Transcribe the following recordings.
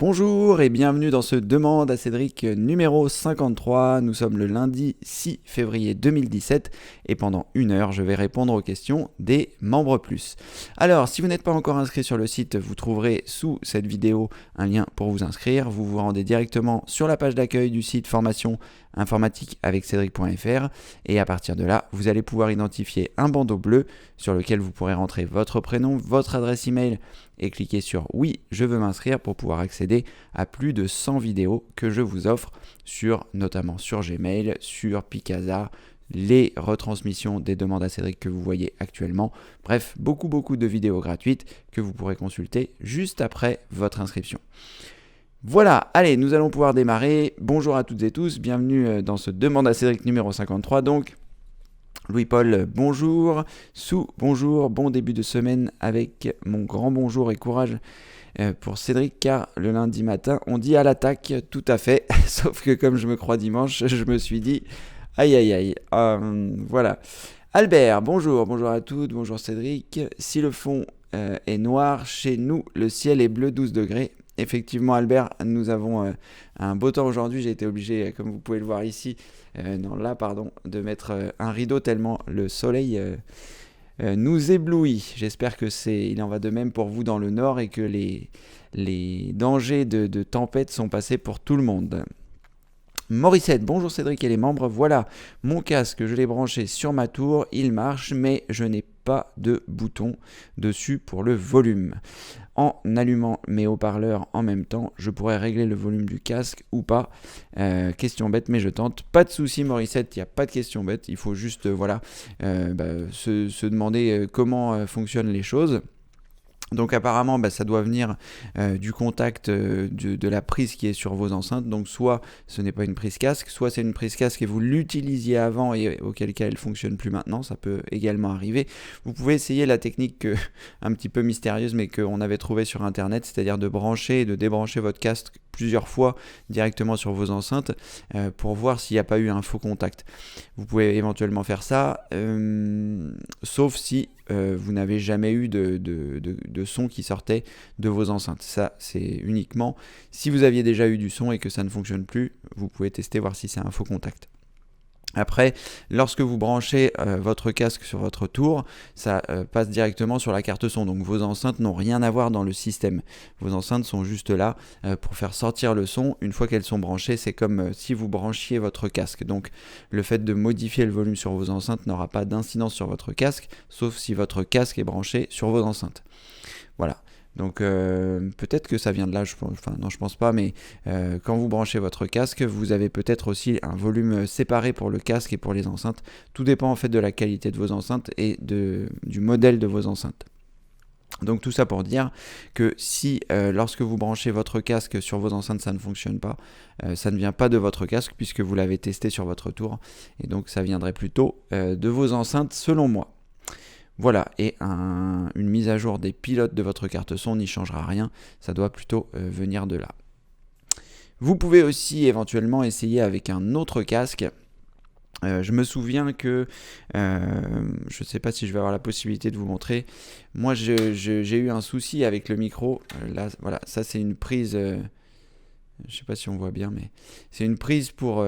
Bonjour et bienvenue dans ce Demande à Cédric numéro 53. Nous sommes le lundi 6 février 2017 et pendant une heure, je vais répondre aux questions des membres plus. Alors, si vous n'êtes pas encore inscrit sur le site, vous trouverez sous cette vidéo un lien pour vous inscrire. Vous vous rendez directement sur la page d'accueil du site formation informatique avec cédric.fr et à partir de là, vous allez pouvoir identifier un bandeau bleu sur lequel vous pourrez rentrer votre prénom, votre adresse email et cliquer sur oui, je veux m'inscrire pour pouvoir accéder à plus de 100 vidéos que je vous offre notamment sur Gmail, sur Picasa, les retransmissions des demandes à Cédric que vous voyez actuellement. Bref, beaucoup de vidéos gratuites que vous pourrez consulter juste après votre inscription. Voilà, allez, nous allons pouvoir démarrer. Bonjour à toutes et tous, bienvenue dans ce Demande à Cédric numéro 53 donc. Louis-Paul, bonjour. Sou, bonjour. Bon début de semaine avec mon grand bonjour et courage pour Cédric, car le lundi matin, on dit à l'attaque, tout à fait. Sauf que comme je me crois dimanche, je me suis dit, aïe. Voilà. Albert, bonjour à toutes, bonjour Cédric. Si le fond est noir, chez nous, le ciel est bleu 12 degrés. Effectivement, Albert, nous avons un beau temps aujourd'hui. J'ai été obligé, comme vous pouvez le voir ici, de mettre un rideau tellement le soleil nous éblouit. J'espère que il en va de même pour vous dans le nord et que les dangers de tempête sont passés pour tout le monde. Morissette, bonjour Cédric et les membres, voilà, mon casque, je l'ai branché sur ma tour, il marche, mais je n'ai pas de bouton dessus pour le volume. En allumant mes haut-parleurs en même temps, je pourrais régler le volume du casque ou pas. Question bête, mais je tente. Pas de souci Morissette, il n'y a pas de question bête, il faut juste se demander comment fonctionnent les choses. Donc apparemment ça doit venir du contact de la prise qui est sur vos enceintes, donc soit ce n'est pas une prise casque, soit c'est une prise casque et vous l'utilisiez avant et auquel cas elle ne fonctionne plus maintenant, ça peut également arriver. Vous pouvez essayer la technique un petit peu mystérieuse mais qu'on avait trouvée sur internet, c'est-à-dire de brancher et de débrancher votre casque plusieurs fois directement sur vos enceintes pour voir s'il n'y a pas eu un faux contact. Vous pouvez éventuellement faire ça, sauf si vous n'avez jamais eu de son qui sortait de vos enceintes. Ça, c'est uniquement si vous aviez déjà eu du son et que ça ne fonctionne plus, vous pouvez tester, voir si c'est un faux contact. Après, lorsque vous branchez votre casque sur votre tour, ça passe directement sur la carte son. Donc vos enceintes n'ont rien à voir dans le système. Vos enceintes sont juste là pour faire sortir le son. Une fois qu'elles sont branchées, c'est comme si vous branchiez votre casque. Donc le fait de modifier le volume sur vos enceintes n'aura pas d'incidence sur votre casque, sauf si votre casque est branché sur vos enceintes. Voilà. Donc peut-être que ça vient de là, je pense pas, mais quand vous branchez votre casque, vous avez peut-être aussi un volume séparé pour le casque et pour les enceintes. Tout dépend en fait de la qualité de vos enceintes et du modèle de vos enceintes. Donc tout ça pour dire que si lorsque vous branchez votre casque sur vos enceintes ça ne fonctionne pas, ça ne vient pas de votre casque puisque vous l'avez testé sur votre tour et donc ça viendrait plutôt de vos enceintes selon moi. Voilà, et une mise à jour des pilotes de votre carte son n'y changera rien, ça doit plutôt venir de là. Vous pouvez aussi éventuellement essayer avec un autre casque. Je me souviens que, je ne sais pas si je vais avoir la possibilité de vous montrer, moi j'ai eu un souci avec le micro, là voilà, ça c'est une prise... je sais pas si on voit bien, mais c'est une prise pour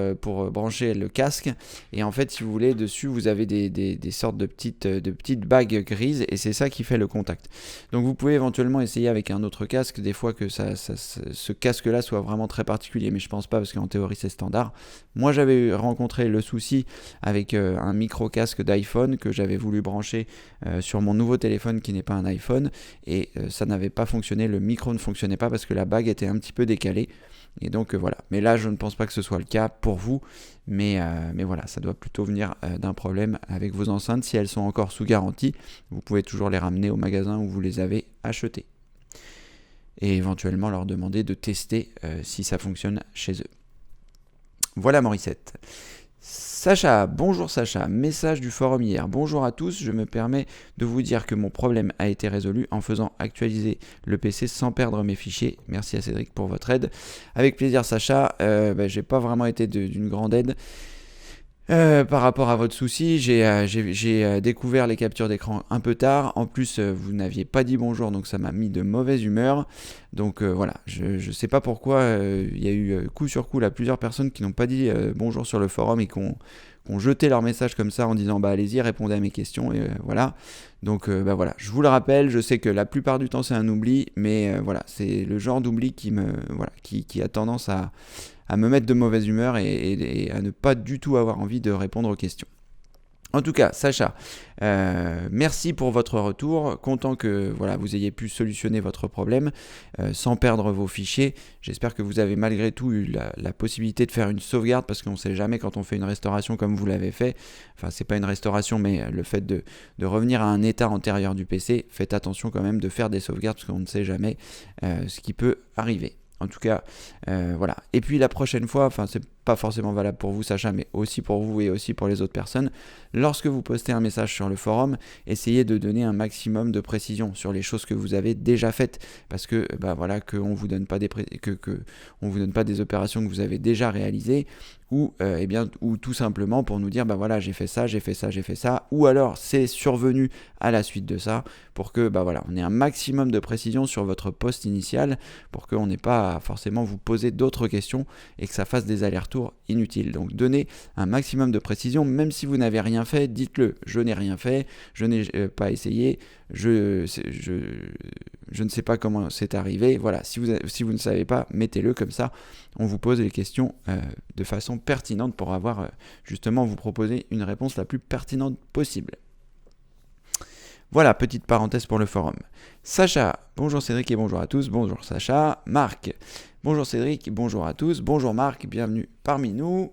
brancher le casque. Et en fait, si vous voulez, dessus, vous avez des sortes de petites bagues grises et c'est ça qui fait le contact. Donc vous pouvez éventuellement essayer avec un autre casque, des fois que ce casque-là soit vraiment très particulier, mais je pense pas parce qu'en théorie c'est standard. Moi j'avais rencontré le souci avec un micro-casque d'iPhone que j'avais voulu brancher sur mon nouveau téléphone qui n'est pas un iPhone et ça n'avait pas fonctionné, le micro ne fonctionnait pas parce que la bague était un petit peu décalée. Et donc voilà, mais là je ne pense pas que ce soit le cas pour vous, mais voilà, ça doit plutôt venir d'un problème avec vos enceintes. Si elles sont encore sous garantie, vous pouvez toujours les ramener au magasin où vous les avez achetées et éventuellement leur demander de tester si ça fonctionne chez eux. Voilà Morissette. Sacha, bonjour Sacha, message du forum hier. Bonjour à tous, je me permets de vous dire que mon problème a été résolu en faisant actualiser le PC sans perdre mes fichiers. Merci à Cédric pour votre aide. Avec plaisir Sacha, j'ai pas vraiment été d'une grande aide. Par rapport à votre souci, j'ai découvert les captures d'écran un peu tard. En plus, vous n'aviez pas dit bonjour, donc ça m'a mis de mauvaise humeur. Donc voilà, je ne sais pas pourquoi il y a eu coup sur coup là, plusieurs personnes qui n'ont pas dit bonjour sur le forum et qui ont jeté leur message comme ça en disant bah allez-y, répondez à mes questions et voilà. Donc bah voilà, je vous le rappelle, je sais que la plupart du temps c'est un oubli, mais voilà, c'est le genre d'oubli qui a tendance à me mettre de mauvaise humeur et à ne pas du tout avoir envie de répondre aux questions. En tout cas, Sacha, merci pour votre retour. Content que voilà, vous ayez pu solutionner votre problème sans perdre vos fichiers. J'espère que vous avez malgré tout eu la possibilité de faire une sauvegarde parce qu'on ne sait jamais quand on fait une restauration comme vous l'avez fait. Enfin, c'est pas une restauration, mais le fait de revenir à un état antérieur du PC, faites attention quand même de faire des sauvegardes parce qu'on ne sait jamais ce qui peut arriver. En tout cas, voilà. Et puis la prochaine fois, enfin c'est pas forcément valable pour vous Sacha, mais aussi pour vous et aussi pour les autres personnes, lorsque vous postez un message sur le forum, essayez de donner un maximum de précision sur les choses que vous avez déjà faites, parce que bah voilà, qu'on vous donne pas on vous donne pas des opérations que vous avez déjà réalisées, ou ou tout simplement pour nous dire bah voilà, j'ai fait ça, ou alors c'est survenu à la suite de ça, pour que bah voilà, on ait un maximum de précision sur votre post initial, pour qu'on n'ait pas à forcément vous poser d'autres questions et que ça fasse des allers-retours inutiles. Donc donnez un maximum de précision, même si vous n'avez rien fait, dites-le. Je n'ai rien fait, je n'ai pas essayé, je ne sais pas comment c'est arrivé. Voilà, si vous ne savez pas, mettez-le comme ça. On vous pose les questions de façon pertinente pour avoir justement vous proposer une réponse la plus pertinente possible. Voilà, petite parenthèse pour le forum. Sacha, bonjour Cédric et bonjour à tous. Bonjour Sacha. Marc, bonjour Cédric, bonjour à tous. Bonjour Marc, bienvenue parmi nous.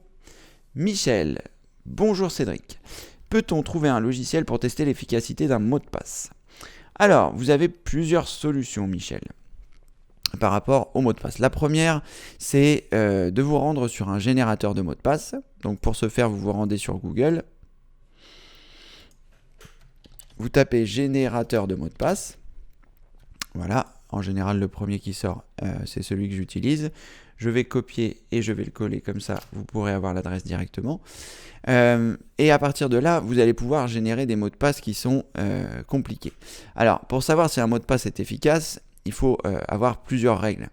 Michel, bonjour Cédric. Peut-on trouver un logiciel pour tester l'efficacité d'un mot de passe ? Alors, vous avez plusieurs solutions, Michel, par rapport au mot de passe. La première, c'est de vous rendre sur un générateur de mots de passe. Donc pour ce faire, vous vous rendez sur Google. Vous tapez générateur de mots de passe. Voilà, en général le premier qui sort, c'est celui que j'utilise. Je vais copier et je vais le coller comme ça, vous pourrez avoir l'adresse directement. Et à partir de là, vous allez pouvoir générer des mots de passe qui sont compliqués. Alors, pour savoir si un mot de passe est efficace, il faut avoir plusieurs règles.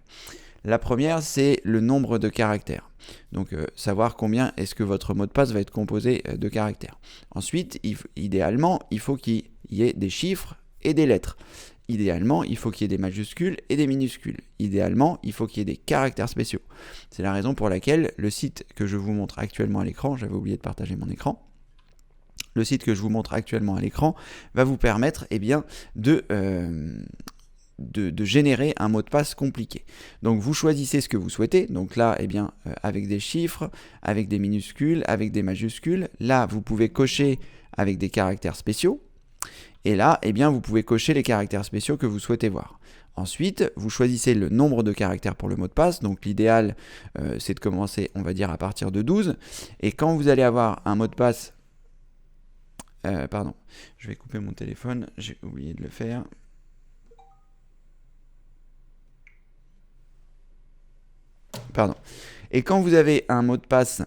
La première, c'est le nombre de caractères. Donc, savoir combien est-ce que votre mot de passe va être composé de caractères. Ensuite, idéalement, il faut qu'il y ait des chiffres et des lettres. Idéalement, il faut qu'il y ait des majuscules et des minuscules. Idéalement, il faut qu'il y ait des caractères spéciaux. C'est la raison pour laquelle le site que je vous montre actuellement à l'écran, j'avais oublié de partager mon écran, le site que je vous montre actuellement à l'écran va vous permettre de générer un mot de passe compliqué. Donc vous choisissez ce que vous souhaitez. Donc là, avec des chiffres, avec des minuscules, avec des majuscules. Là, vous pouvez cocher avec des caractères spéciaux. Et là, vous pouvez cocher les caractères spéciaux que vous souhaitez voir. Ensuite, vous choisissez le nombre de caractères pour le mot de passe. Donc l'idéal, c'est de commencer, on va dire, à partir de 12. Et quand vous allez avoir un mot de passe... je vais couper mon téléphone, j'ai oublié de le faire. Et quand vous avez un mot de passe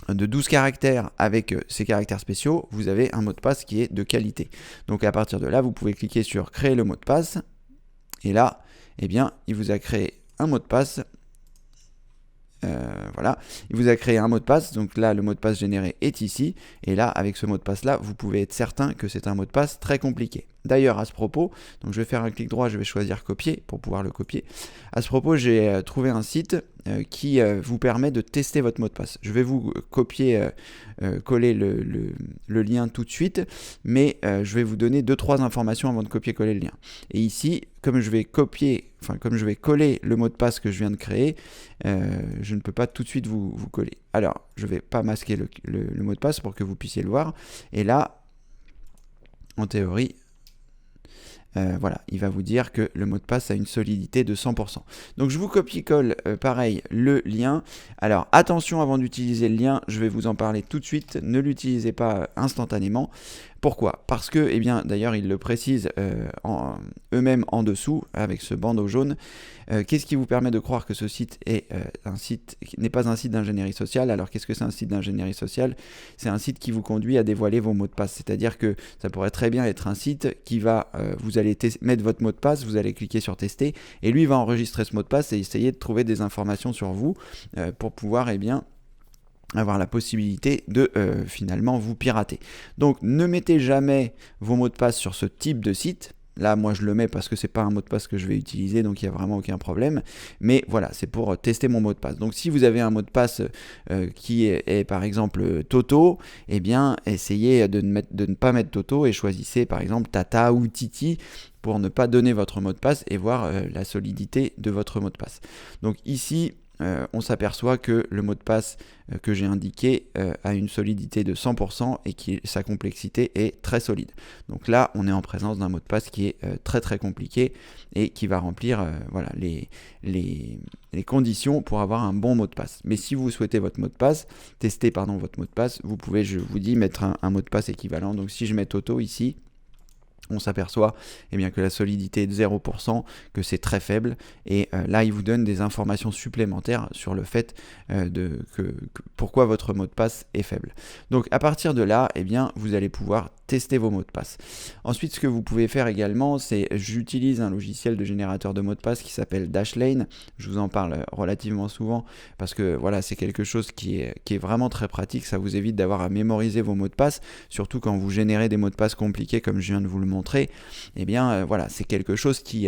de 12 caractères avec ces caractères spéciaux, vous avez un mot de passe qui est de qualité. Donc à partir de là, vous pouvez cliquer sur créer le mot de passe. Et là, il vous a créé un mot de passe. Voilà, il vous a créé un mot de passe. Donc là, le mot de passe généré est ici. Et là, avec ce mot de passe-là, vous pouvez être certain que c'est un mot de passe très compliqué. D'ailleurs, à ce propos, donc je vais faire un clic droit, je vais choisir copier pour pouvoir le copier. À ce propos, j'ai trouvé un site qui vous permet de tester votre mot de passe. Je vais vous coller le lien tout de suite, mais je vais vous donner 2-3 informations avant de copier-coller le lien. Et ici, comme je vais coller le mot de passe que je viens de créer, je ne peux pas tout de suite vous coller. Alors, je ne vais pas masquer le mot de passe pour que vous puissiez le voir. Et là, en théorie, voilà, il va vous dire que le mot de passe a une solidité de 100%. Donc je vous copie-colle pareil le lien. Alors attention, avant d'utiliser le lien, je vais vous en parler tout de suite. Ne l'utilisez pas instantanément. Pourquoi ? Parce que, eh bien, d'ailleurs, ils le précisent eux-mêmes en dessous, avec ce bandeau jaune. Qu'est-ce qui vous permet de croire que ce site n'est pas un site d'ingénierie sociale ? Alors, qu'est-ce que c'est un site d'ingénierie sociale ? C'est un site qui vous conduit à dévoiler vos mots de passe. C'est-à-dire que ça pourrait très bien être un site qui va, vous allez mettre votre mot de passe, vous allez cliquer sur tester, et lui va enregistrer ce mot de passe et essayer de trouver des informations sur vous pour pouvoir, eh bien, avoir la possibilité de finalement vous pirater. Donc ne mettez jamais vos mots de passe sur ce type de site. Là, moi, je le mets parce que c'est pas un mot de passe que je vais utiliser, donc il n'y a vraiment aucun problème. Mais voilà, c'est pour tester mon mot de passe. Donc si vous avez un mot de passe qui est par exemple Toto, eh bien, essayez de ne pas mettre Toto et choisissez par exemple Tata ou Titi pour ne pas donner votre mot de passe et voir la solidité de votre mot de passe. Donc ici, on s'aperçoit que le mot de passe que j'ai indiqué a une solidité de 100% et que sa complexité est très solide. Donc là, on est en présence d'un mot de passe qui est très très compliqué et qui va remplir voilà, les conditions pour avoir un bon mot de passe. Mais si vous souhaitez tester votre mot de passe, vous pouvez, je vous dis, mettre un mot de passe équivalent. Donc si je mets Toto ici, on s'aperçoit bien, que la solidité est de 0%, que c'est très faible, et là il vous donne des informations supplémentaires sur le fait pourquoi votre mot de passe est faible. Donc à partir de là, bien, vous allez pouvoir tester vos mots de passe. Ensuite, ce que vous pouvez faire également, c'est j'utilise un logiciel de générateur de mots de passe qui s'appelle Dashlane. Je vous en parle relativement souvent parce que voilà, c'est quelque chose qui est vraiment très pratique. Ça vous évite d'avoir à mémoriser vos mots de passe, surtout quand vous générez des mots de passe compliqués comme je viens de vous le montrer. Voilà, c'est quelque chose qui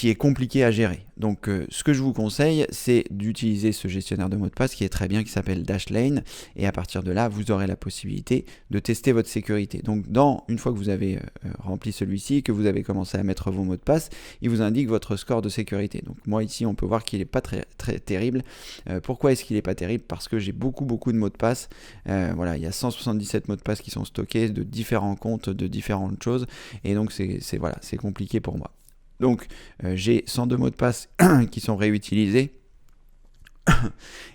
est compliqué à gérer. Donc ce que je vous conseille, c'est d'utiliser ce gestionnaire de mots de passe qui est très bien, qui s'appelle Dashlane, et à partir de là, vous aurez la possibilité de tester votre sécurité. Donc une fois que vous avez rempli celui-ci, que vous avez commencé à mettre vos mots de passe, il vous indique votre score de sécurité. Donc moi ici, on peut voir qu'il n'est pas très, très terrible. Pourquoi est-ce qu'il n'est pas terrible ? Parce que j'ai beaucoup de mots de passe. Voilà, il y a 177 mots de passe qui sont stockés de différents comptes, de différentes choses, et donc c'est compliqué pour moi. Donc j'ai 102 mots de passe qui sont réutilisés.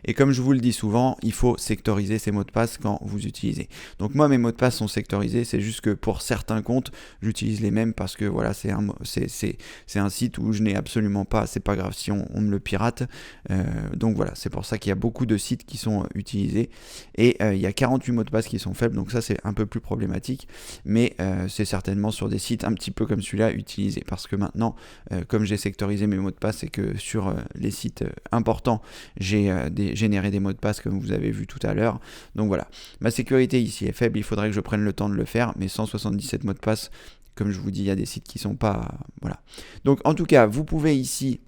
Et comme je vous le dis souvent, il faut sectoriser ces mots de passe quand vous utilisez. Donc moi, mes mots de passe sont sectorisés, c'est juste que pour certains comptes, j'utilise les mêmes parce que voilà, c'est un site où je n'ai absolument pas, c'est pas grave si on me le pirate. Donc voilà, c'est pour ça qu'il y a beaucoup de sites qui sont utilisés. Et il y a 48 mots de passe qui sont faibles, donc ça c'est un peu plus problématique. Mais c'est certainement sur des sites un petit peu comme celui-là utilisés. Parce que maintenant, comme j'ai sectorisé mes mots de passe et que sur les sites importants, j'ai généré des mots de passe comme vous avez vu tout à l'heure. Donc voilà, ma sécurité ici est faible, il faudrait que je prenne le temps de le faire, mais 177 mots de passe, comme je vous dis, il y a des sites qui sont pas... Voilà. Donc en tout cas, vous pouvez ici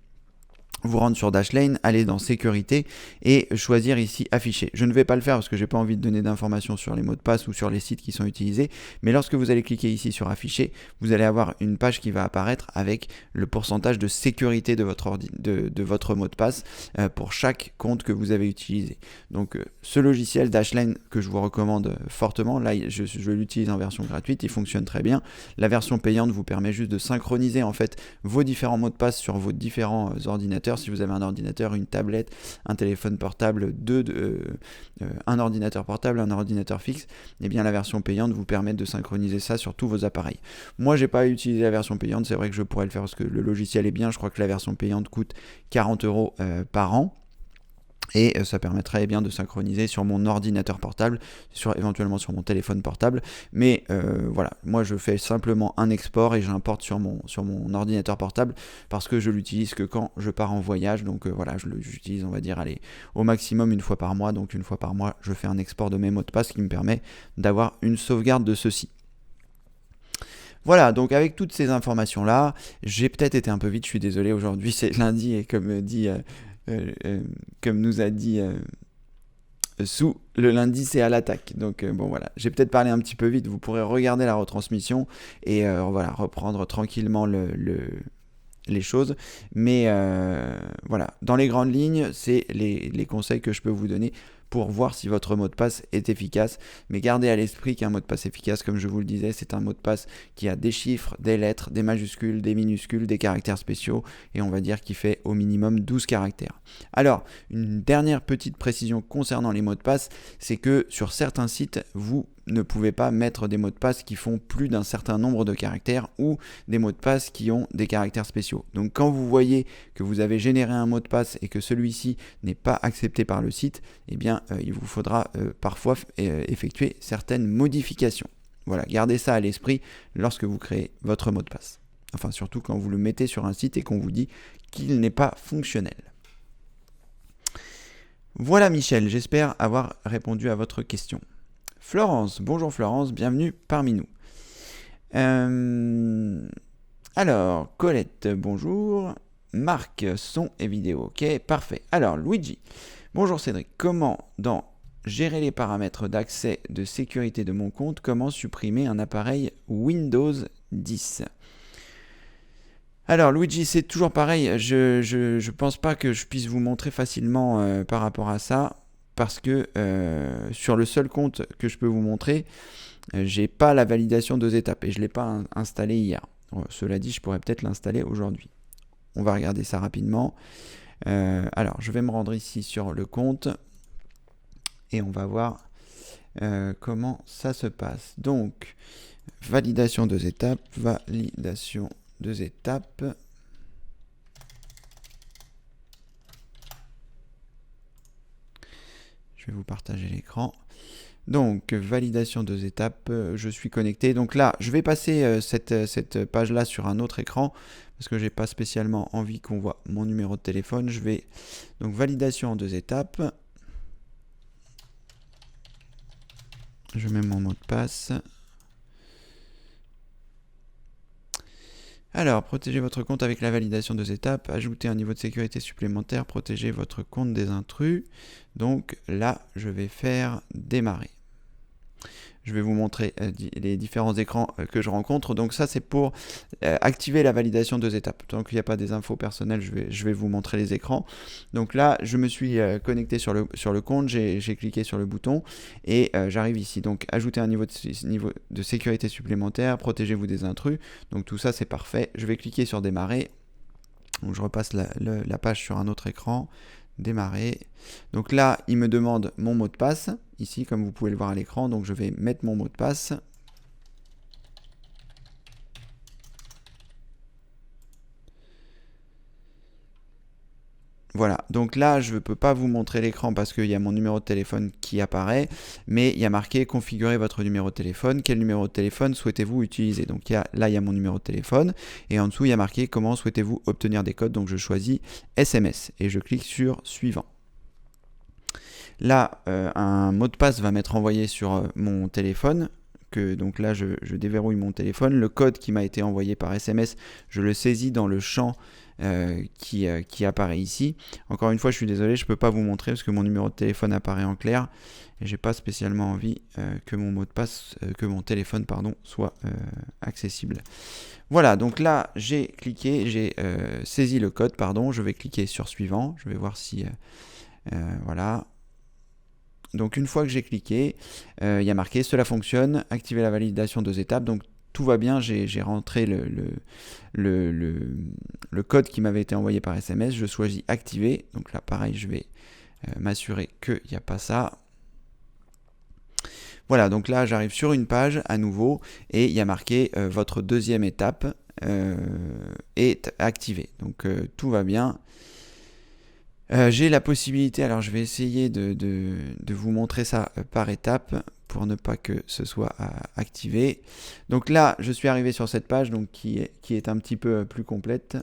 vous rendre sur Dashlane, aller dans sécurité et choisir ici afficher. Je ne vais pas le faire parce que j'ai pas envie de donner d'informations sur les mots de passe ou sur les sites qui sont utilisés, mais lorsque vous allez cliquer ici sur afficher, vous allez avoir une page qui va apparaître avec le pourcentage de sécurité de votre mot de passe pour chaque compte que vous avez utilisé. Donc ce logiciel Dashlane que je vous recommande fortement, là je l'utilise en version gratuite, il fonctionne très bien. La version payante vous permet juste de synchroniser en fait vos différents mots de passe sur vos différents ordinateurs. Si vous avez un ordinateur, une tablette, un téléphone portable, un ordinateur portable, un ordinateur fixe, et bien la version payante vous permet de synchroniser ça sur tous vos appareils. Moi, j'ai pas utilisé la version payante, c'est vrai que je pourrais le faire parce que le logiciel est bien. Je crois que la version payante coûte 40 € par an. Et ça permettrait bien de synchroniser sur mon ordinateur portable, éventuellement sur mon téléphone portable. Mais voilà, moi je fais simplement un export et j'importe sur mon ordinateur portable parce que je l'utilise que quand je pars en voyage. Donc voilà, j'utilise, on va dire, au maximum une fois par mois. Donc une fois par mois, je fais un export de mes mots de passe qui me permet d'avoir une sauvegarde de ceci. Voilà, donc avec toutes ces informations-là, j'ai peut-être été un peu vite, je suis désolé, aujourd'hui c'est lundi et comme nous a dit Sou, le lundi c'est à l'attaque. Donc bon voilà, j'ai peut-être parlé un petit peu vite, vous pourrez regarder la retransmission et voilà, reprendre tranquillement les choses. Mais voilà, dans les grandes lignes, c'est les conseils que je peux vous donner pour voir si votre mot de passe est efficace. Mais gardez à l'esprit qu'un mot de passe efficace, comme je vous le disais, c'est un mot de passe qui a des chiffres, des lettres, des majuscules, des minuscules, des caractères spéciaux, et on va dire qu'il fait au minimum 12 caractères. Alors, une dernière petite précision concernant les mots de passe, c'est que sur certains sites, vous ne pouvez pas mettre des mots de passe qui font plus d'un certain nombre de caractères ou des mots de passe qui ont des caractères spéciaux. Donc quand vous voyez que vous avez généré un mot de passe et que celui-ci n'est pas accepté par le site, eh bien il vous faudra parfois effectuer certaines modifications. Voilà, gardez ça à l'esprit lorsque vous créez votre mot de passe. Enfin surtout quand vous le mettez sur un site et qu'on vous dit qu'il n'est pas fonctionnel. Voilà Michel, j'espère avoir répondu à votre question. Florence, bonjour Florence, bienvenue parmi nous. Alors, Colette, bonjour. Marc, son et vidéo, ok, parfait. Alors, Luigi, bonjour Cédric, comment dans gérer les paramètres d'accès de sécurité de mon compte, comment supprimer un appareil Windows 10 ? Alors Luigi, c'est toujours pareil, je pense pas que je puisse vous montrer facilement par rapport à ça. Parce que sur le seul compte que je peux vous montrer, j'ai pas la validation 2 étapes et je ne l'ai pas installé hier. Cela dit, je pourrais peut-être l'installer aujourd'hui. On va regarder ça rapidement. Alors, je vais me rendre ici sur le compte et on va voir comment ça se passe. Donc, validation 2 étapes, validation 2 étapes. Je vais vous partager l'écran. Donc, validation 2 étapes, je suis connecté. Donc là, je vais passer cette page-là sur un autre écran parce que je n'ai pas spécialement envie qu'on voit mon numéro de téléphone. Je vais donc validation en 2 étapes. Je mets mon mot de passe. Alors, protégez votre compte avec la validation 2 étapes, ajoutez un niveau de sécurité supplémentaire, protégez votre compte des intrus. Donc là, je vais faire démarrer. Je vais vous montrer les différents écrans que je rencontre. Donc ça, c'est pour activer la validation 2 étapes. Tant qu'il n'y a pas des infos personnelles, je vais vous montrer les écrans. Donc là, je me suis connecté sur le compte, j'ai cliqué sur le bouton et j'arrive ici. Donc ajouter un niveau de sécurité supplémentaire, protégez-vous des intrus. Donc tout ça, c'est parfait. Je vais cliquer sur démarrer. Donc je repasse la page sur un autre écran. Démarrer. Donc là, il me demande mon mot de passe, ici comme vous pouvez le voir à l'écran, donc je vais mettre mon mot de passe. Voilà, donc là je ne peux pas vous montrer l'écran parce qu'il y a mon numéro de téléphone qui apparaît, mais il y a marqué configurer votre numéro de téléphone, quel numéro de téléphone souhaitez-vous utiliser. Donc là il y a mon numéro de téléphone et en dessous il y a marqué comment souhaitez-vous obtenir des codes, donc je choisis SMS et je clique sur suivant. Là un mot de passe va m'être envoyé sur mon téléphone. Donc là je déverrouille mon téléphone, le code qui m'a été envoyé par SMS, je le saisis dans le champ qui apparaît ici. Encore une fois, je suis désolé, je ne peux pas vous montrer parce que mon numéro de téléphone apparaît en clair et j'ai pas spécialement envie que mon mot de passe, que mon téléphone soit accessible. Voilà, donc là j'ai cliqué, j'ai saisi le code, je vais cliquer sur suivant, je vais voir si voilà. Donc une fois que j'ai cliqué, il y a marqué cela fonctionne, activer la validation 2 étapes. Donc tout va bien, j'ai rentré le code qui m'avait été envoyé par SMS, je choisis activer. Donc là pareil, je vais m'assurer qu'il n'y a pas ça. Voilà, donc là j'arrive sur une page à nouveau et il y a marqué votre deuxième étape est activée. Donc tout va bien. J'ai la possibilité, alors je vais essayer de vous montrer ça par étapes pour ne pas que ce soit activé. Donc là, je suis arrivé sur cette page donc, qui est un petit peu plus complète.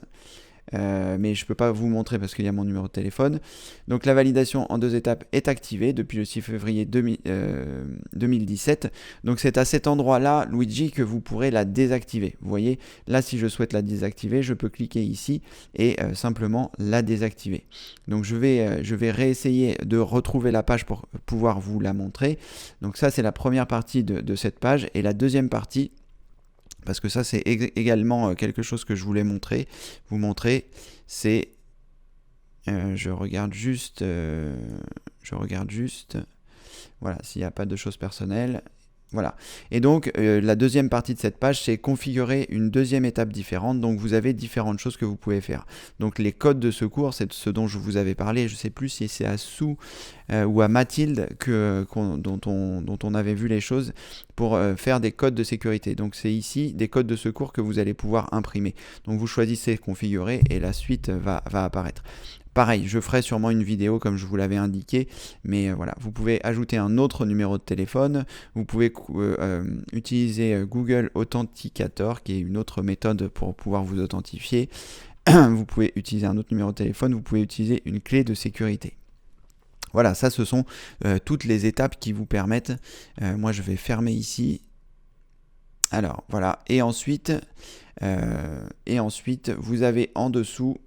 Mais je ne peux pas vous montrer parce qu'il y a mon numéro de téléphone. Donc la validation en 2 étapes est activée depuis le 6 février 2017. Donc c'est à cet endroit-là, Luigi, que vous pourrez la désactiver. Vous voyez, là si je souhaite la désactiver, je peux cliquer ici et simplement la désactiver. Donc je vais réessayer de retrouver la page pour pouvoir vous la montrer. Donc ça c'est la première partie de cette page et la deuxième partie, parce que ça c'est également quelque chose que je voulais vous montrer, c'est, je regarde juste, Je regarde juste. Voilà, s'il n'y a pas de choses personnelles. Voilà. Et donc, la deuxième partie de cette page, c'est configurer une deuxième étape différente. Donc, vous avez différentes choses que vous pouvez faire. Donc, les codes de secours, c'est ce dont je vous avais parlé. Je ne sais plus si c'est à Sue ou à Mathilde dont on avait vu les choses pour faire des codes de sécurité. Donc, c'est ici des codes de secours que vous allez pouvoir imprimer. Donc, vous choisissez configurer et la suite va apparaître. Pareil, je ferai sûrement une vidéo comme je vous l'avais indiqué, mais voilà, vous pouvez ajouter un autre numéro de téléphone, vous pouvez utiliser Google Authenticator, qui est une autre méthode pour pouvoir vous authentifier. Vous pouvez utiliser un autre numéro de téléphone, vous pouvez utiliser une clé de sécurité. Voilà, ça ce sont toutes les étapes qui vous permettent. Moi je vais fermer ici. Alors voilà, et ensuite vous avez en dessous,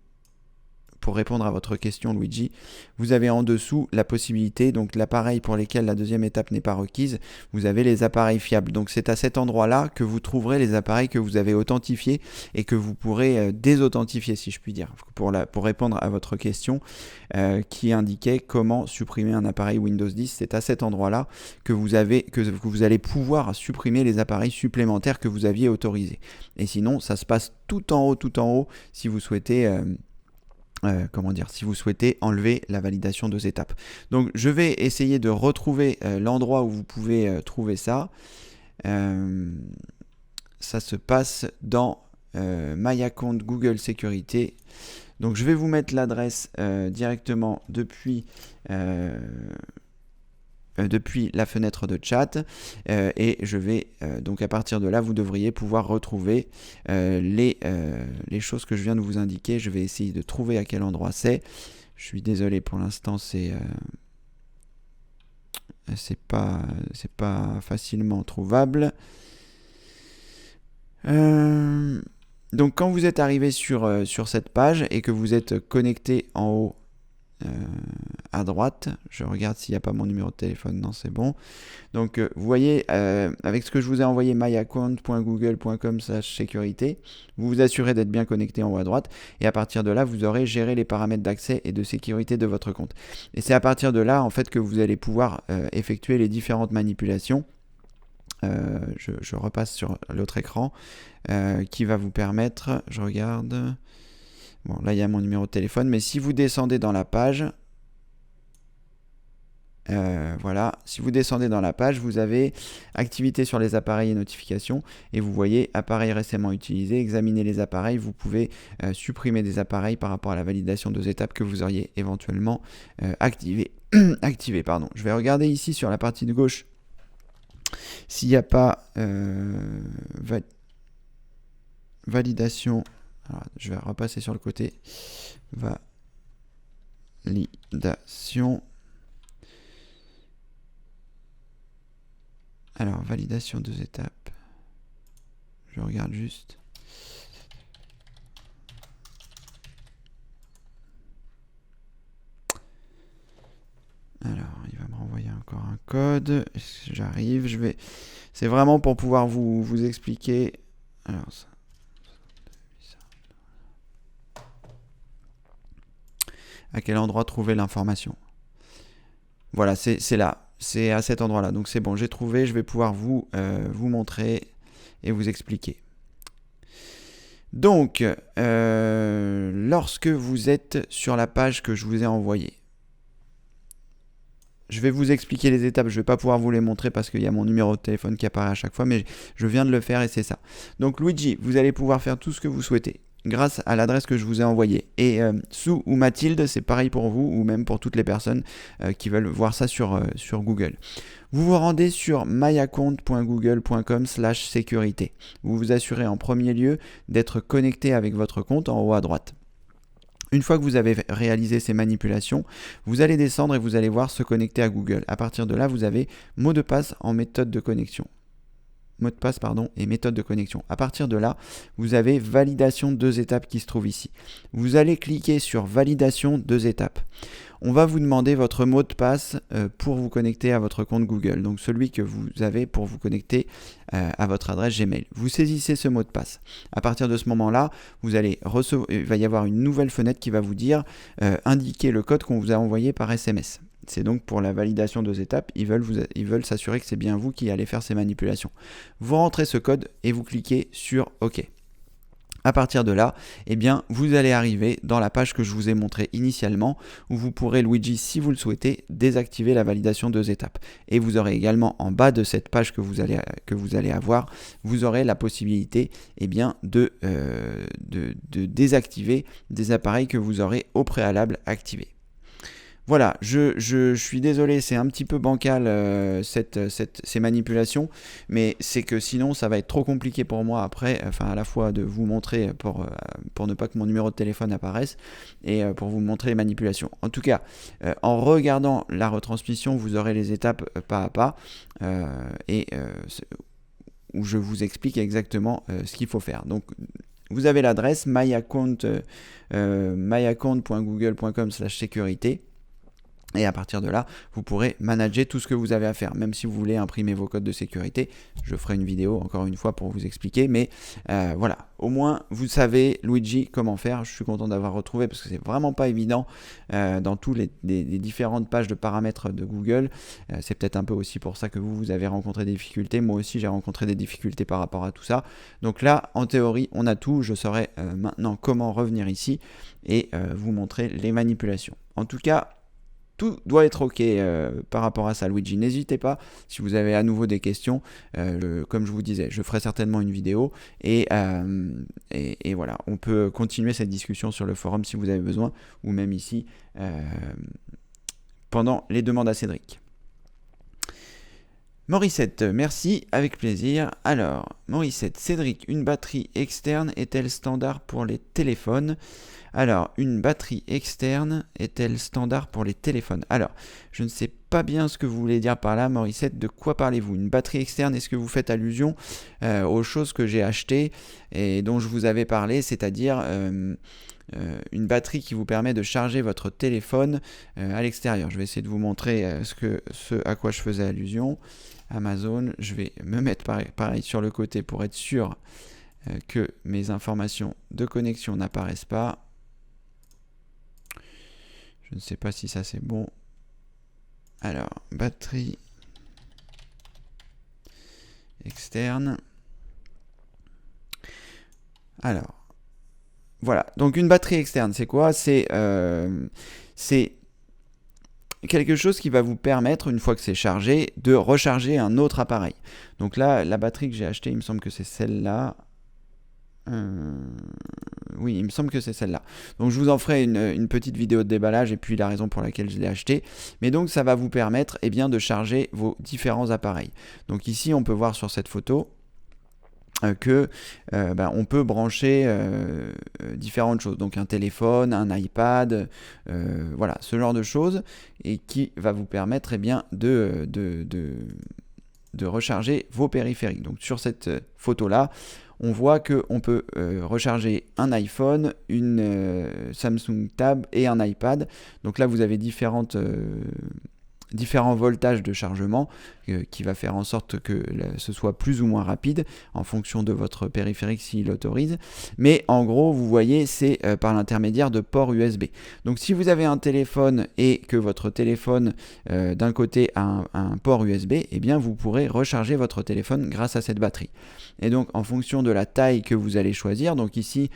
pour répondre à votre question, Luigi, vous avez en dessous la possibilité, donc l'appareil pour lesquels la deuxième étape n'est pas requise, vous avez les appareils fiables. Donc c'est à cet endroit-là que vous trouverez les appareils que vous avez authentifiés et que vous pourrez désauthentifier, si je puis dire, pour répondre à votre question qui indiquait comment supprimer un appareil Windows 10. C'est à cet endroit-là que vous allez pouvoir supprimer les appareils supplémentaires que vous aviez autorisés. Et sinon, ça se passe tout en haut, si vous souhaitez... si vous souhaitez enlever la validation 2 étapes. Donc je vais essayer de retrouver l'endroit où vous pouvez trouver ça. Ça se passe dans My Account Google Sécurité. Donc je vais vous mettre l'adresse directement depuis la fenêtre de chat et je vais donc à partir de là vous devriez pouvoir retrouver les choses que je viens de vous indiquer. Je vais essayer de trouver à quel endroit c'est. Je suis désolé, pour l'instant c'est pas facilement trouvable. Donc quand vous êtes arrivé sur cette page et que vous êtes connecté en haut à droite, je regarde s'il n'y a pas mon numéro de téléphone, non c'est bon. Donc vous voyez, avec ce que je vous ai envoyé, myaccount.google.com/sécurité, vous vous assurez d'être bien connecté en haut à droite, et à partir de là, vous aurez géré les paramètres d'accès et de sécurité de votre compte. Et c'est à partir de là, en fait, que vous allez pouvoir effectuer les différentes manipulations. Je repasse sur l'autre écran, qui va vous permettre, je regarde... Bon, là, il y a mon numéro de téléphone, mais si vous descendez dans la page, voilà, si vous descendez dans la page, vous avez activité sur les appareils et notifications, et vous voyez appareils récemment utilisés, examiner les appareils, vous pouvez supprimer des appareils par rapport à la validation 2 étapes que vous auriez éventuellement activé. Je vais regarder ici sur la partie de gauche s'il n'y a pas validation. Alors, je vais repasser sur le côté validation. Alors, validation 2 étapes. Je regarde juste. Alors, il va me renvoyer encore un code. J'arrive. C'est vraiment pour pouvoir vous expliquer. Alors, ça. À quel endroit trouver l'information. Voilà, c'est là, c'est à cet endroit-là. Donc c'est bon, j'ai trouvé, je vais pouvoir vous montrer et vous expliquer. Donc, lorsque vous êtes sur la page que je vous ai envoyée, je vais vous expliquer les étapes, je ne vais pas pouvoir vous les montrer parce qu'il y a mon numéro de téléphone qui apparaît à chaque fois, mais je viens de le faire et c'est ça. Donc Luigi, vous allez pouvoir faire tout ce que vous souhaitez grâce à l'adresse que je vous ai envoyée. Et Sue ou Mathilde, c'est pareil pour vous ou même pour toutes les personnes qui veulent voir ça sur Google. Vous vous rendez sur myaccount.google.com/sécurité. Vous vous assurez en premier lieu d'être connecté avec votre compte en haut à droite. Une fois que vous avez réalisé ces manipulations, vous allez descendre et vous allez voir se connecter à Google. À partir de là, vous avez mot de passe en méthode de connexion. Mot de passe et méthode de connexion. À partir de là, vous avez validation 2 étapes qui se trouve ici. Vous allez cliquer sur validation 2 étapes. On va vous demander votre mot de passe pour vous connecter à votre compte Google, donc celui que vous avez pour vous connecter à votre adresse Gmail. Vous saisissez ce mot de passe. À partir de ce moment-là, il va y avoir une nouvelle fenêtre qui va vous dire indiquer le code qu'on vous a envoyé par SMS. C'est donc pour la validation 2 étapes, ils veulent s'assurer que c'est bien vous qui allez faire ces manipulations. Vous rentrez ce code et vous cliquez sur OK. À partir de là, eh bien, vous allez arriver dans la page que je vous ai montrée initialement, où vous pourrez, Luigi, si vous le souhaitez, désactiver la validation 2 étapes. Et vous aurez également en bas de cette page que vous allez avoir, vous aurez la possibilité, eh bien, de désactiver des appareils que vous aurez au préalable activés. Voilà, je suis désolé, c'est un petit peu bancal ces manipulations, mais c'est que sinon ça va être trop compliqué pour moi après, enfin à la fois de vous montrer pour ne pas que mon numéro de téléphone apparaisse et pour vous montrer les manipulations. En tout cas, en regardant la retransmission, vous aurez les étapes pas à pas où je vous explique exactement ce qu'il faut faire. Donc, vous avez l'adresse myaccount.google.com/sécurité. Et à partir de là, vous pourrez manager tout ce que vous avez à faire. Même si vous voulez imprimer vos codes de sécurité, je ferai une vidéo encore une fois pour vous expliquer. Mais voilà, au moins vous savez, Luigi, comment faire. Je suis content d'avoir retrouvé parce que c'est vraiment pas évident dans tous les différentes pages de paramètres de Google. C'est peut-être un peu aussi pour ça que vous avez rencontré des difficultés. Moi aussi, j'ai rencontré des difficultés par rapport à tout ça. Donc là, en théorie, on a tout. Je saurai maintenant comment revenir ici et vous montrer les manipulations. En tout cas, tout doit être OK par rapport à ça, Luigi. N'hésitez pas, si vous avez à nouveau des questions, comme je vous disais, je ferai certainement une vidéo et voilà, on peut continuer cette discussion sur le forum si vous avez besoin, ou même ici, pendant les demandes à Cédric. Morissette, merci, avec plaisir. Alors, Morissette, Cédric, une batterie externe est-elle standard pour les téléphones ? Alors, une batterie externe est-elle standard pour les téléphones ? Alors, je ne sais pas bien ce que vous voulez dire par là, Morissette. De quoi parlez-vous ? Une batterie externe, est-ce que vous faites allusion aux choses que j'ai achetées et dont je vous avais parlé, c'est-à-dire une batterie qui vous permet de charger votre téléphone à l'extérieur. Je vais essayer de vous montrer ce à quoi je faisais allusion. Amazon, je vais me mettre pareil sur le côté pour être sûr que mes informations de connexion n'apparaissent pas. Je ne sais pas si ça c'est bon. Alors, batterie externe. Alors, voilà. Donc une batterie externe, c'est quoi ? C'est quelque chose qui va vous permettre, une fois que c'est chargé, de recharger un autre appareil. Donc là, la batterie que j'ai achetée, il me semble que c'est celle-là. Oui, il me semble que c'est celle-là. Donc je vous en ferai une petite vidéo de déballage et puis la raison pour laquelle je l'ai acheté. Mais donc ça va vous permettre de charger vos différents appareils. Donc ici, on peut voir sur cette photo on peut brancher différentes choses, donc un téléphone, un iPad, voilà, ce genre de choses, et qui va vous permettre de recharger vos périphériques. Donc sur cette photo-là, on voit qu'on peut recharger un iPhone, une Samsung Tab et un iPad. Donc là, vous avez différents voltages de chargement qui va faire en sorte que ce soit plus ou moins rapide en fonction de votre périphérique s'il l'autorise. Mais en gros, vous voyez, c'est par l'intermédiaire de ports USB. Donc si vous avez un téléphone et que votre téléphone d'un côté a un port USB, eh bien vous pourrez recharger votre téléphone grâce à cette batterie. Et donc en fonction de la taille que vous allez choisir, donc ici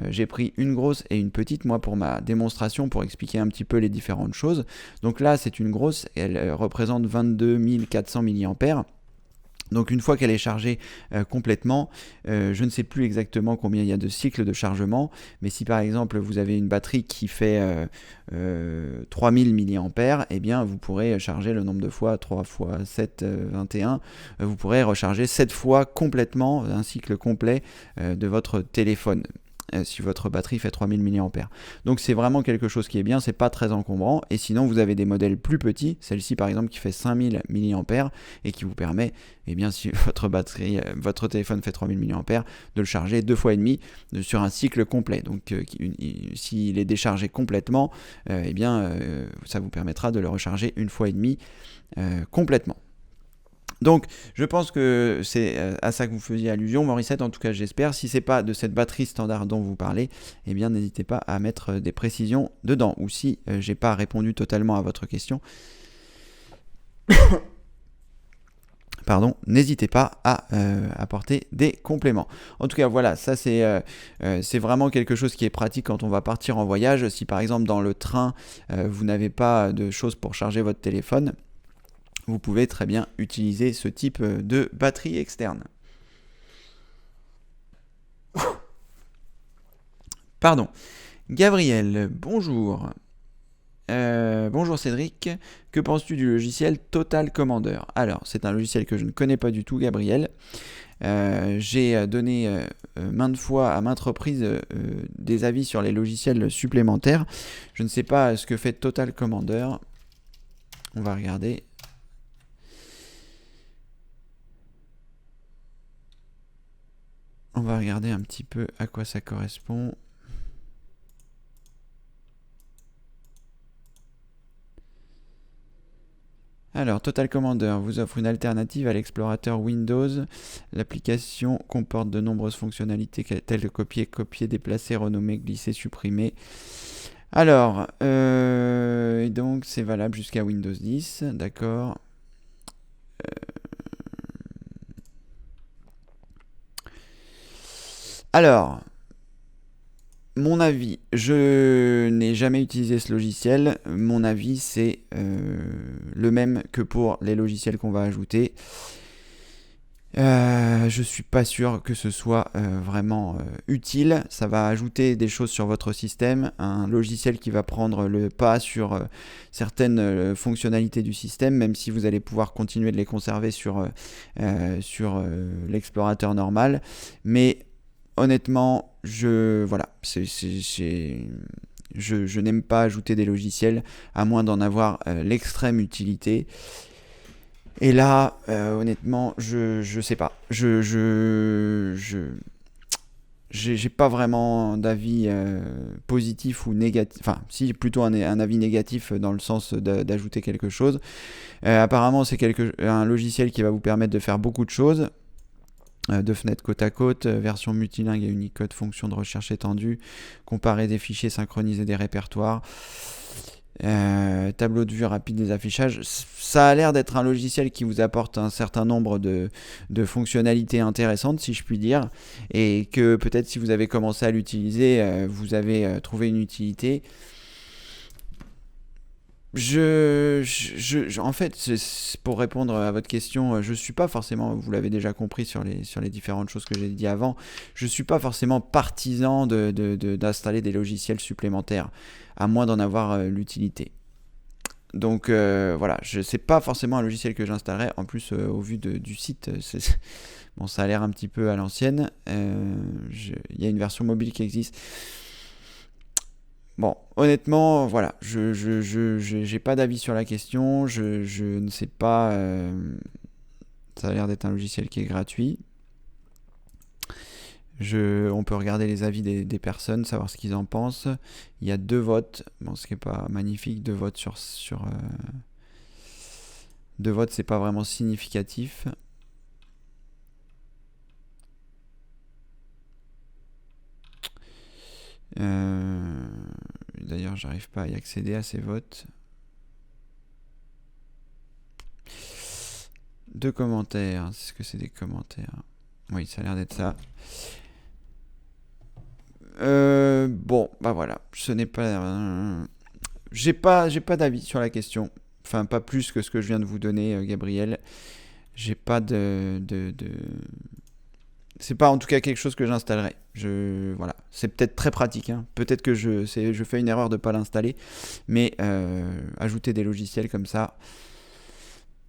j'ai pris une grosse et une petite, moi pour ma démonstration, pour expliquer un petit peu les différentes choses. Donc là c'est une grosse, elle représente 22 400 mAh. Donc une fois qu'elle est chargée complètement, je ne sais plus exactement combien il y a de cycles de chargement, mais si par exemple vous avez une batterie qui fait 3000 mAh, eh bien vous pourrez charger le nombre de fois, 3 fois 7, 21, vous pourrez recharger 7 fois complètement, un cycle complet de votre téléphone. Si votre batterie fait 3000 mAh. Donc c'est vraiment quelque chose qui est bien, c'est pas très encombrant. Et sinon vous avez des modèles plus petits, celle-ci par exemple qui fait 5000 mAh et qui vous permet, si votre téléphone fait 3000 mAh, de le charger 2 fois et demi sur un cycle complet. Donc s'il est déchargé complètement, ça vous permettra de le recharger 1 fois et demi complètement. Donc, je pense que c'est à ça que vous faisiez allusion, Morissette, en tout cas j'espère. Si c'est pas de cette batterie standard dont vous parlez, eh bien n'hésitez pas à mettre des précisions dedans. Ou si j'ai pas répondu totalement à votre question, pardon, n'hésitez pas à apporter des compléments. En tout cas, voilà, ça c'est vraiment quelque chose qui est pratique quand on va partir en voyage. Si par exemple dans le train, vous n'avez pas de choses pour charger votre téléphone, vous pouvez très bien utiliser ce type de batterie externe. Pardon. Gabriel, bonjour. Bonjour Cédric, que penses-tu du logiciel Total Commander? Alors, c'est un logiciel que je ne connais pas du tout, Gabriel. J'ai donné maintes fois à maintes reprises des avis sur les logiciels supplémentaires. Je ne sais pas ce que fait Total Commander. On va regarder. On va regarder un petit peu à quoi ça correspond. Alors, Total Commander vous offre une alternative à l'explorateur Windows. L'application comporte de nombreuses fonctionnalités telles que copier, déplacer, renommer, glisser, supprimer. Alors, et donc c'est valable jusqu'à Windows 10, d'accord. Alors, mon avis, je n'ai jamais utilisé ce logiciel. Mon avis, c'est le même que pour les logiciels qu'on va ajouter. Je suis pas sûr que ce soit vraiment utile. Ça va ajouter des choses sur votre système, un logiciel qui va prendre le pas sur certaines fonctionnalités du système, même si vous allez pouvoir continuer de les conserver sur l'explorateur normal. Mais honnêtement, je n'aime pas ajouter des logiciels à moins d'en avoir l'extrême utilité. Et là, honnêtement, je sais pas. J'ai pas vraiment d'avis positif ou négatif. Enfin, si, plutôt un avis négatif dans le sens d'ajouter quelque chose. Apparemment, c'est un logiciel qui va vous permettre de faire beaucoup de choses. De fenêtres côte à côte, version multilingue et Unicode, fonction de recherche étendue, comparer des fichiers, synchroniser des répertoires, tableau de vue rapide des affichages. Ça a l'air d'être un logiciel qui vous apporte un certain nombre de fonctionnalités intéressantes, si je puis dire, et que peut-être si vous avez commencé à l'utiliser, vous avez trouvé une utilité. En fait, pour répondre à votre question, je suis pas forcément, vous l'avez déjà compris sur les différentes choses que j'ai dit avant, je suis pas forcément partisan d'installer des logiciels supplémentaires, à moins d'en avoir l'utilité. Donc voilà, c'est pas forcément un logiciel que j'installerai. En plus, au vu du site, bon, ça a l'air un petit peu à l'ancienne. Il y a une version mobile qui existe. Bon, honnêtement, voilà, j'ai pas d'avis sur la question, je ne sais pas, ça a l'air d'être un logiciel qui est gratuit. On peut regarder les avis des personnes, savoir ce qu'ils en pensent. Il y a 2 votes, bon, ce qui n'est pas magnifique, 2 votes sur 2 votes, c'est pas vraiment significatif. D'ailleurs, j'arrive pas à y accéder à ces votes. 2 commentaires. Est-ce que c'est des commentaires? Oui, ça a l'air d'être ça. Bon, bah voilà. Ce n'est pas. J'ai pas d'avis sur la question. Enfin, pas plus que ce que je viens de vous donner, Gabriel. J'ai pas C'est pas en tout cas quelque chose que j'installerai. Voilà, c'est peut-être très pratique. Hein. Peut-être que je fais une erreur de pas l'installer, mais ajouter des logiciels comme ça,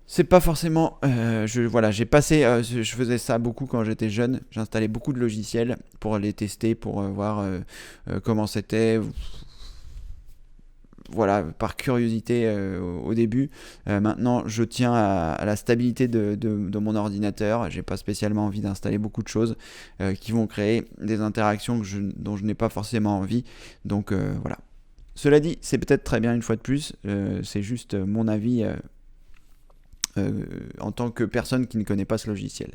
c'est pas forcément. J'ai passé. Je faisais ça beaucoup quand j'étais jeune. J'installais beaucoup de logiciels pour les tester, pour voir comment c'était. Voilà, par curiosité au début. Maintenant, je tiens à la stabilité de mon ordinateur. J'ai pas spécialement envie d'installer beaucoup de choses qui vont créer des interactions dont je n'ai pas forcément envie. Donc voilà. Cela dit, c'est peut-être très bien une fois de plus. C'est juste mon avis en tant que personne qui ne connaît pas ce logiciel.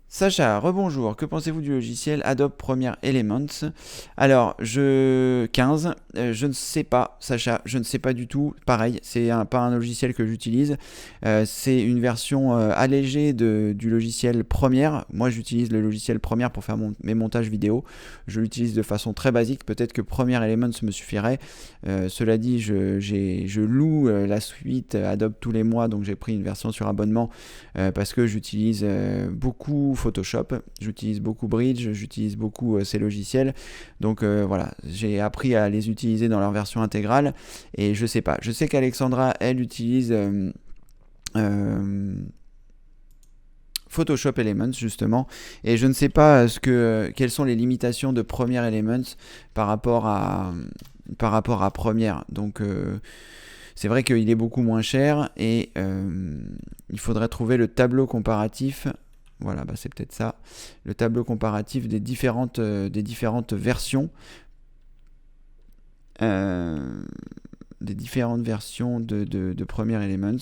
Sacha, rebonjour, que pensez-vous du logiciel Adobe Premiere Elements? Alors, 15, je ne sais pas, Sacha, je ne sais pas du tout. Pareil, c'est pas un logiciel que j'utilise. C'est une version allégée du logiciel Premiere. Moi, j'utilise le logiciel Premiere pour faire mes montages vidéo. Je l'utilise de façon très basique. Peut-être que Premiere Elements me suffirait. Cela dit, je loue la suite Adobe tous les mois, donc j'ai pris une version sur abonnement parce que j'utilise beaucoup Photoshop, j'utilise beaucoup Bridge, j'utilise beaucoup ces logiciels, donc voilà, j'ai appris à les utiliser dans leur version intégrale, et je sais pas, je sais qu'Alexandra, elle utilise Photoshop Elements justement, et je ne sais pas quelles sont les limitations de Premiere Elements par rapport à Premiere, donc c'est vrai qu'il est beaucoup moins cher, et il faudrait trouver le tableau comparatif. Voilà, c'est peut-être ça, le tableau comparatif des différentes versions, de Premiere Elements.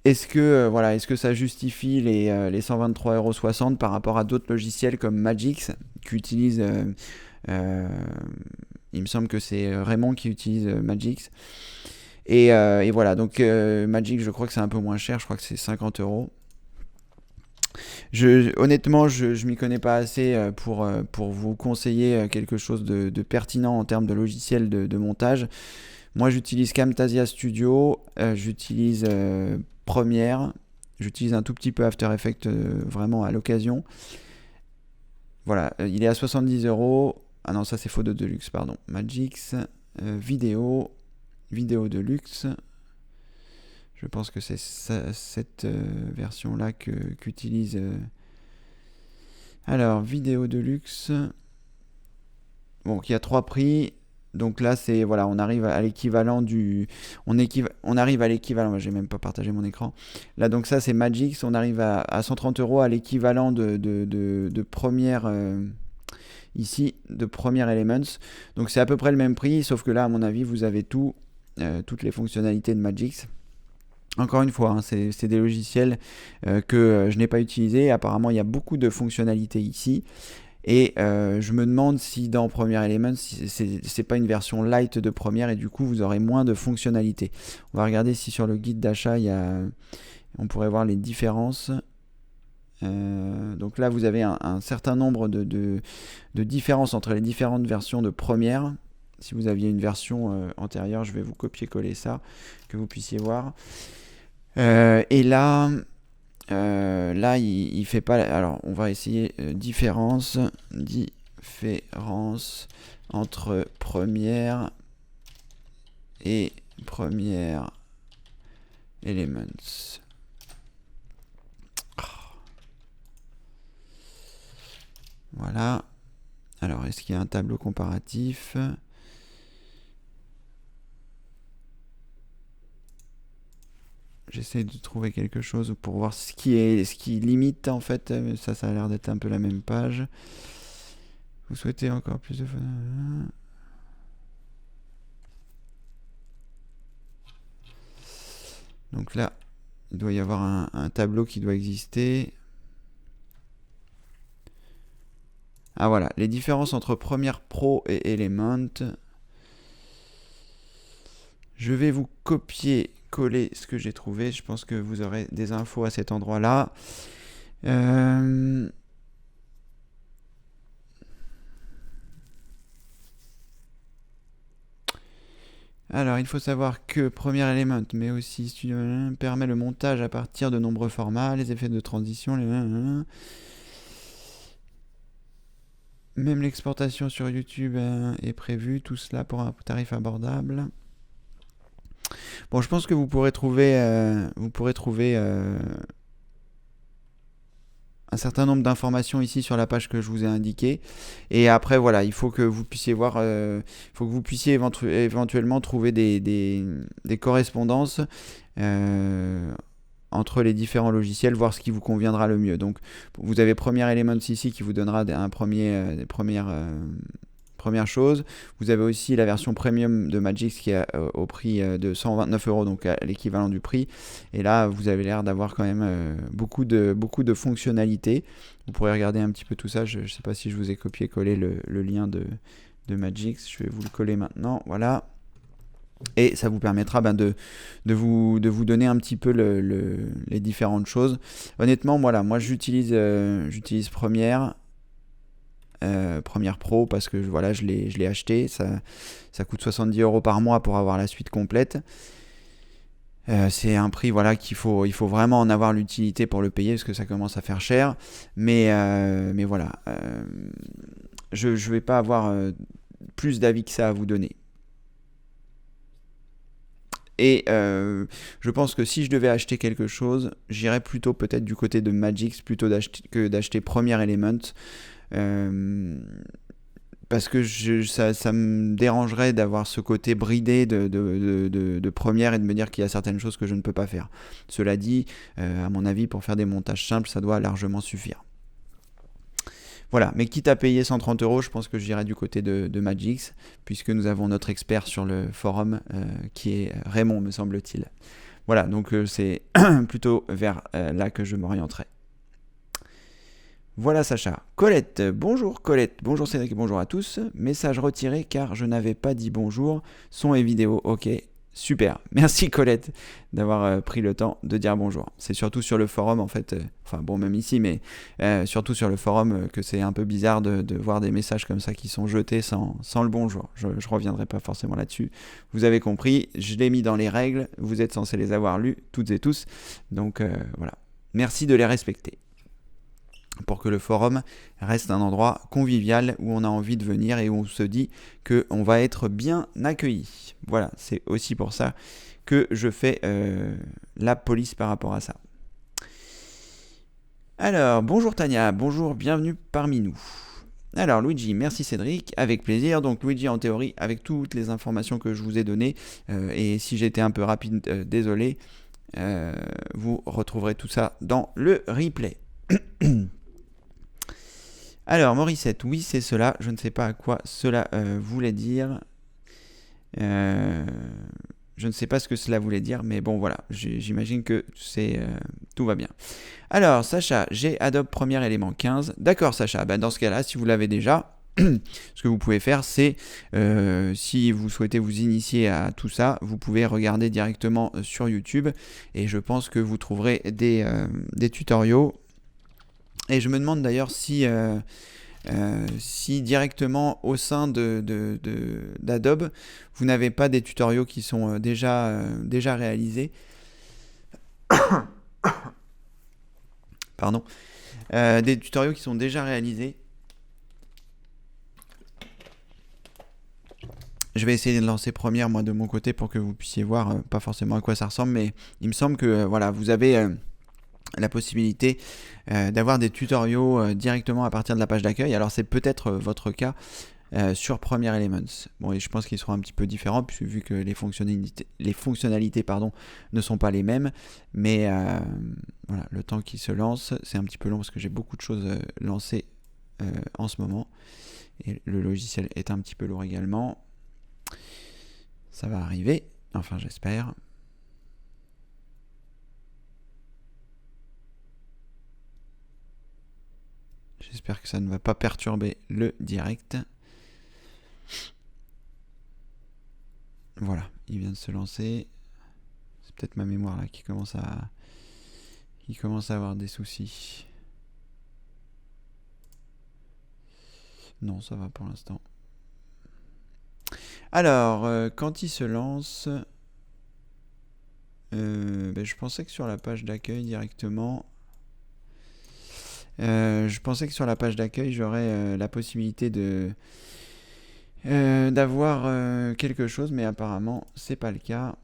Est-ce que ça justifie les 123,60 € par rapport à d'autres logiciels comme Magix qui utilisent, il me semble que c'est Raymond qui utilise Magix. Et voilà, donc Magix, je crois que c'est un peu moins cher, je crois que c'est 50 €. Honnêtement, je m'y connais pas assez pour vous conseiller quelque chose de pertinent en termes de logiciel de montage. Moi, j'utilise Camtasia Studio, j'utilise Premiere, j'utilise un tout petit peu After Effects vraiment à l'occasion. Voilà, il est à 70 €. Ah non, ça c'est Photo Deluxe, pardon. Magix, vidéo Deluxe. Je pense que c'est cette version-là qu'utilise. Alors, Vidéo Deluxe. Bon, qui a 3 prix. Donc là, c'est voilà, on arrive à l'équivalent on arrive à l'équivalent. J'ai même pas partagé mon écran. Là, donc ça, c'est Magix. On arrive à 130 € à l'équivalent de Premiere. Ici, de Premiere Elements. Donc c'est à peu près le même prix, sauf que là, à mon avis, vous avez toutes les fonctionnalités de Magix. Encore une fois, c'est des logiciels que je n'ai pas utilisés. Apparemment, il y a beaucoup de fonctionnalités ici. Et je me demande si dans Premiere Elements, c'est pas une version light de Premiere, et du coup, vous aurez moins de fonctionnalités. On va regarder si sur le guide d'achat, on pourrait voir les différences. Donc là, vous avez un certain nombre de différences entre les différentes versions de Premiere. Si vous aviez une version antérieure, je vais vous copier-coller ça, que vous puissiez voir. Et là, il fait pas. Alors, on va essayer différence entre Premiere et Premiere Elements. Voilà. Alors, est-ce qu'il y a un tableau comparatif? J'essaie de trouver quelque chose pour voir ce qui limite en fait. Ça a l'air d'être un peu la même page. Vous souhaitez encore plus de... Donc là, il doit y avoir un tableau qui doit exister. Ah voilà, les différences entre Premiere Pro et Element. Je vais vous copier-coller ce que j'ai trouvé. Je pense que vous aurez des infos à cet endroit-là. Alors, il faut savoir que Premiere Element, mais aussi Studio permet le montage à partir de nombreux formats, les effets de transition, même l'exportation sur YouTube est prévue, tout cela pour un tarif abordable. Bon, je pense que vous pourrez trouver un certain nombre d'informations ici sur la page que je vous ai indiquée. Et après, voilà, il faut que vous puissiez voir, éventuellement trouver des correspondances entre les différents logiciels, voir ce qui vous conviendra le mieux. Donc, vous avez Premiere Elements ici qui vous donnera un premier Première chose, vous avez aussi la version premium de Magix qui est au prix de 129 €, donc à l'équivalent du prix. Et là, vous avez l'air d'avoir quand même beaucoup de fonctionnalités. Vous pourrez regarder un petit peu tout ça. Je ne sais pas si je vous ai copié-collé le lien de Magix. Je vais vous le coller maintenant. Voilà. Et ça vous permettra de vous donner un petit peu les différentes choses. Honnêtement, voilà, moi j'utilise Premiere Pro parce que voilà, je l'ai acheté. Ça coûte 70 € par mois pour avoir la suite complète. C'est un prix voilà, il faut vraiment en avoir l'utilité pour le payer parce que ça commence à faire cher. Mais voilà, je ne vais pas avoir plus d'avis que ça à vous donner. Et je pense que si je devais acheter quelque chose, j'irais plutôt peut-être du côté de Magix plutôt que d'acheter Premiere Element. Parce que ça me dérangerait d'avoir ce côté bridé de Premiere et de me dire qu'il y a certaines choses que je ne peux pas faire. Cela dit, à mon avis, pour faire des montages simples, ça doit largement suffire. Voilà, mais quitte à payer 130 €, je pense que j'irai du côté de Magix, puisque nous avons notre expert sur le forum, qui est Raymond, me semble-t-il. Voilà, donc c'est plutôt vers là que je m'orienterai. Voilà Sacha. Colette, bonjour Colette, bonjour Cédric, bonjour à tous. Message retiré car je n'avais pas dit bonjour. Son et vidéo, ok. Super, merci Colette d'avoir pris le temps de dire bonjour. C'est surtout sur le forum en fait, enfin bon même ici, mais surtout sur le forum que c'est un peu bizarre de voir des messages comme ça qui sont jetés sans le bonjour. Je reviendrai pas forcément là-dessus. Vous avez compris, je l'ai mis dans les règles, vous êtes censés les avoir lus toutes et tous. Donc voilà, merci de les respecter. Pour que le forum reste un endroit convivial où on a envie de venir et où on se dit qu'on va être bien accueilli. Voilà, c'est aussi pour ça que je fais la police par rapport à ça. Alors, bonjour Tania, bonjour, bienvenue parmi nous. Alors Luigi, merci Cédric, avec plaisir. Donc Luigi, en théorie, avec toutes les informations que je vous ai données, et si j'ai été un peu rapide, désolé, vous retrouverez tout ça dans le replay. Alors, Morissette, oui, c'est cela. Je ne sais pas à quoi cela voulait dire. Je ne sais pas ce que cela voulait dire, mais bon, voilà. J'imagine que tout va bien. Alors, Sacha, j'ai Adobe Premiere Element 15. D'accord, Sacha. Ben, dans ce cas-là, si vous l'avez déjà, ce que vous pouvez faire, c'est, si vous souhaitez vous initier à tout ça, vous pouvez regarder directement sur YouTube. Et je pense que vous trouverez des tutoriaux. Et je me demande d'ailleurs si directement au sein d'Adobe, vous n'avez pas des tutoriaux qui sont déjà réalisés. Pardon. Des tutoriaux qui sont déjà réalisés. Je vais essayer de lancer Premiere, moi, de mon côté, pour que vous puissiez voir, pas forcément à quoi ça ressemble, mais il me semble que voilà, vous avez la possibilité d'avoir des tutoriaux directement à partir de la page d'accueil. Alors c'est peut-être votre cas sur Premiere Elements. Bon, et je pense qu'ils seront un petit peu différents puisque vu que les fonctionnalités ne sont pas les mêmes. Mais voilà, le temps qui se lance, c'est un petit peu long parce que j'ai beaucoup de choses lancées en ce moment. Et le logiciel est un petit peu lourd également. Ça va arriver, enfin j'espère. J'espère que ça ne va pas perturber le direct. Voilà, il vient de se lancer. C'est peut-être ma mémoire là qui commence à avoir des soucis. Non, ça va pour l'instant. Alors, quand il se lance, je pensais que sur la page d'accueil directement, j'aurais la possibilité d'avoir quelque chose, mais apparemment c'est pas le cas.